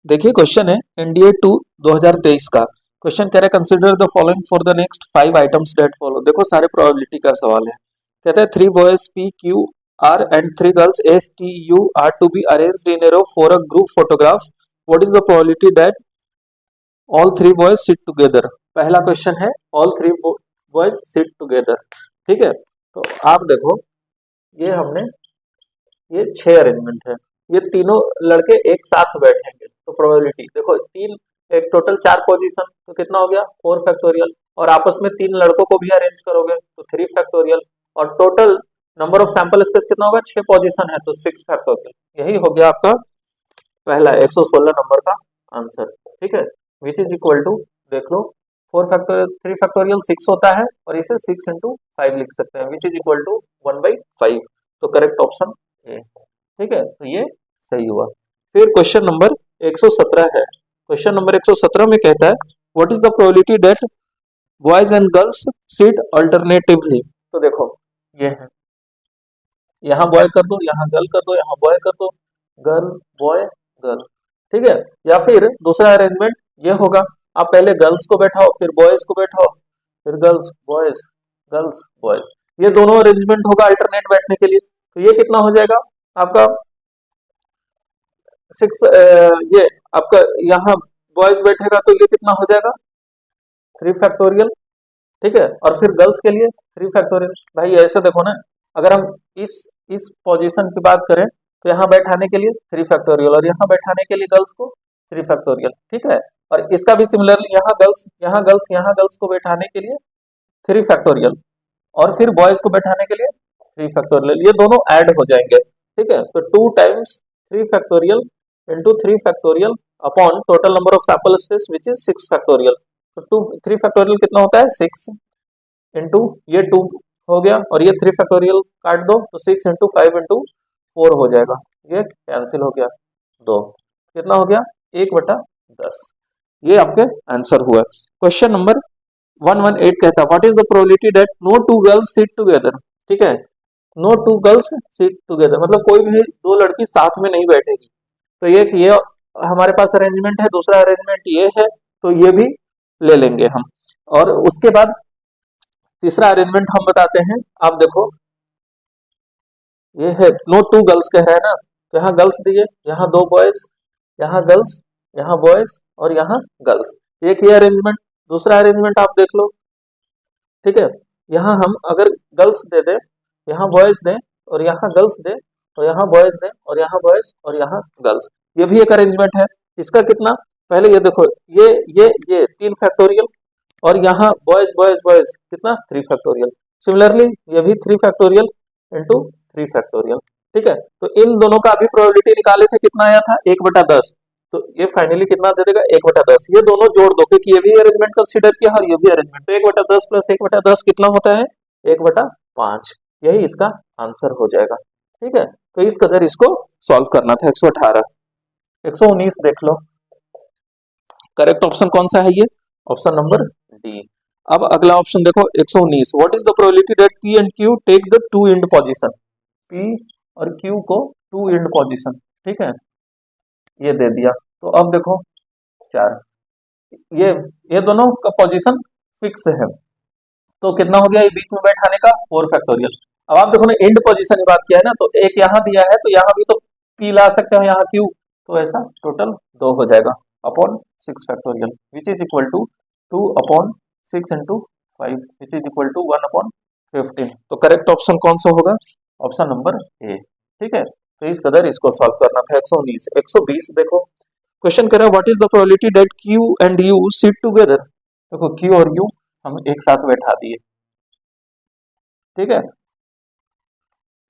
देखिए क्वेश्चन है एनडीए 2 2023 का। क्वेश्चन कह रहा है consider the following for the next 5 items that follow. देखो सारे प्रोबेबिलिटी का सवाल है। कहता है 3 boys P Q R and 3 girls S T U are to be arranged in a row for a group photograph. What is the probability that all 3 boys sit together. पहला question है all 3 boys sit together. ठीक है, तो आप देखो ये हमने ये 6 अरेंजमेंट है, ये तीनों लड़के एक साथ बैठेंगे तो प्रोबेबिलिटी देखो तीन, एक टोटल 4 पोजीशन तो कितना हो गया 4 फैक्टोरियल, और आपस में 3 लड़कों को भी अरेंज करोगे तो 3 फैक्टोरियल, और total number of sample space कितना होगा 6 पोजीशन है तो 6 फैक्टोरियल। यही हो गया आपका पहला 116 नंबर का आंसर। ठीक है, विच इज इक्वल टू देख लो 4 फैक्टोरियल 3 फैक्टोरियल 6 होता है और इसे 6 इंटू 5 लिख सकते हैं, विच इज इक्वल टू 1/5। तो करेक्ट ऑप्शन ए। ठीक है, तो ये सही हुआ। फिर क्वेश्चन नंबर 117 है। क्वेश्चन नंबर 117 में कहता है what is the probability that boys and girls sit alternatively. तो देखो ये है, यहाँ बॉय कर दो, यहाँ गर्ल कर दो, यहाँ बॉय कर दो, गर्ल बॉय गर्ल। ठीक है, या फिर दूसरा अरेंजमेंट ये होगा, आप पहले गर्ल्स को बैठाओ फिर बॉयज को बैठाओ फिर गर्ल्स बॉयज, ये दोनों अरेंजमेंट होगा अल्टरनेट बैठने के लिए। तो ये कितना हो जाएगा आपका 6, ये आपका यहाँ बॉयज बैठेगा तो ये कितना हो जाएगा 3 फैक्टोरियल। ठीक है, और फिर गर्ल्स के लिए 3 फैक्टोरियल। भाई ऐसे देखो ना, अगर हम इस पोजीशन की बात करें तो यहाँ बैठाने के लिए 3 फैक्टोरियल और यहाँ बैठाने के लिए गर्ल्स को 3 फैक्टोरियल। ठीक है, और इसका भी सिमिलरली यहाँ गर्ल्स यहाँ गर्ल्स को बैठाने के लिए 3 फैक्टोरियल और फिर बॉयज को बैठाने के लिए 3 फैक्टोरियल, ये दोनों ऐड हो जाएंगे। ठीक है, तो 2 times 3 factorial into 3 factorial upon total number of sample space which is 6 factorial. तो 3 फैक्टोरियल कितना होता है 6 इंटू ये 2 हो गया और ये 3 फैक्टोरियल काट दो तो 6 इंटू 5 इंटू 4 हो जाएगा, ये कैंसिल हो गया 2, कितना हो गया 1/10। ये आपके आंसर हुआ। क्वेश्चन नंबर 118 कहता है what is the probability that no 2 girls sit together. ठीक है, नो 2 गर्ल्स सिट टुगेदर मतलब कोई भी 2 लड़की साथ में नहीं बैठेगी। तो ये हमारे पास अरेंजमेंट है, दूसरा अरेंजमेंट ये है तो ये भी ले लेंगे हम। और उसके बाद तीसरा अरेंजमेंट हम बताते हैं। आप देखो ये है नो 2 गर्ल्स कह रहा है ना, तो यहाँ गर्ल्स दिए, यहाँ 2 बॉयज, यहाँ गर्ल्स, यहाँ बॉयज और यहाँ गर्ल्स, एक ये अरेंजमेंट। दूसरा अरेंजमेंट आप देख लो। ठीक है, यहाँ हम अगर गर्ल्स दे दे, यहाँ बॉयज दें और यहाँ गर्ल्स दें और यहाँ बॉयज दें और यहाँ बॉयज और यहाँ गर्ल्स, ये भी एक अरेंजमेंट है। इसका कितना, पहले ये देखो ये 3 फैक्टोरियल और यहाँ बॉयज बॉयज बॉयज कितना 3 फैक्टोरियल। सिमिलरली ये भी 3 फैक्टोरियल इंटू 3 फैक्टोरियल। ठीक है, तो इन दोनों का अभी प्रोबेबिलिटी निकाले थे, कितना आया था 1/10, तो ये फाइनली कितना दे देगा 1/10। ये दोनों जोड़ दो क्योंकि ये भी अरेंजमेंट कंसीडर किया और ये भी अरेंजमेंट, तो 1/10 प्लस 1/10 कितना होता है 1/5, यही इसका आंसर हो जाएगा। ठीक है, तो इस कदर इसको सॉल्व करना था। 118 119 देख लो, करेक्ट ऑप्शन कौन सा है, ये ऑप्शन नंबर डी। अब अगला ऑप्शन देखो 119, what is the probability that P and Q take the 2 end position. P और क्यू को 2 एंड पोजीशन, ठीक है, ये दे दिया। तो अब देखो 4, ये दोनों का पोजीशन फिक्स है तो कितना हो गया ये बीच में बैठाने का 4 फैक्टोरियल। अब आप देखो ना एंड पोजीशन की बात किया है ना, तो एक यहाँ दिया है तो यहाँ भी तो पी ला सकते हो, यहाँ क्यू, तो ऐसा टोटल 2 हो जाएगा upon 6 factorial which is equal to 2 upon 6 into 5 which is equal to 1/15। तो करेक्ट ऑप्शन कौन सा होगा, ऑप्शन नंबर ए। ठीक है, तो इस कदर इसको सॉल्व करना था। 119 120 देखो, क्वेश्चन कर रहा है what is the probability that Q and you sit together. देखो क्यू और यू हम एक साथ बैठा दिए। ठीक है,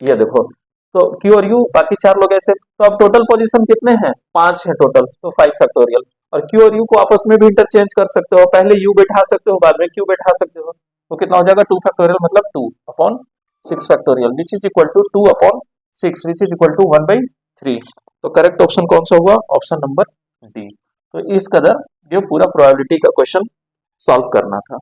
ये देखो तो क्यू और यू बाकी 4 लोग ऐसे, तो अब टोटल पोजीशन कितने हैं 5 है टोटल, तो 5 फैक्टोरियल। और क्यू और यू को आपस में भी इंटरचेंज कर सकते हो, पहले यू बैठा सकते हो बाद में क्यू बैठा सकते हो, तो कितना हो जाएगा 2 फैक्टोरियल मतलब 2 upon 6 factorial which is equal to 2 upon 6 which is equal to 1/3। तो करेक्ट ऑप्शन कौन सा हुआ, ऑप्शन नंबर डी। तो इस कदर ये पूरा प्रोबेबिलिटी का क्वेश्चन सॉल्व करना था।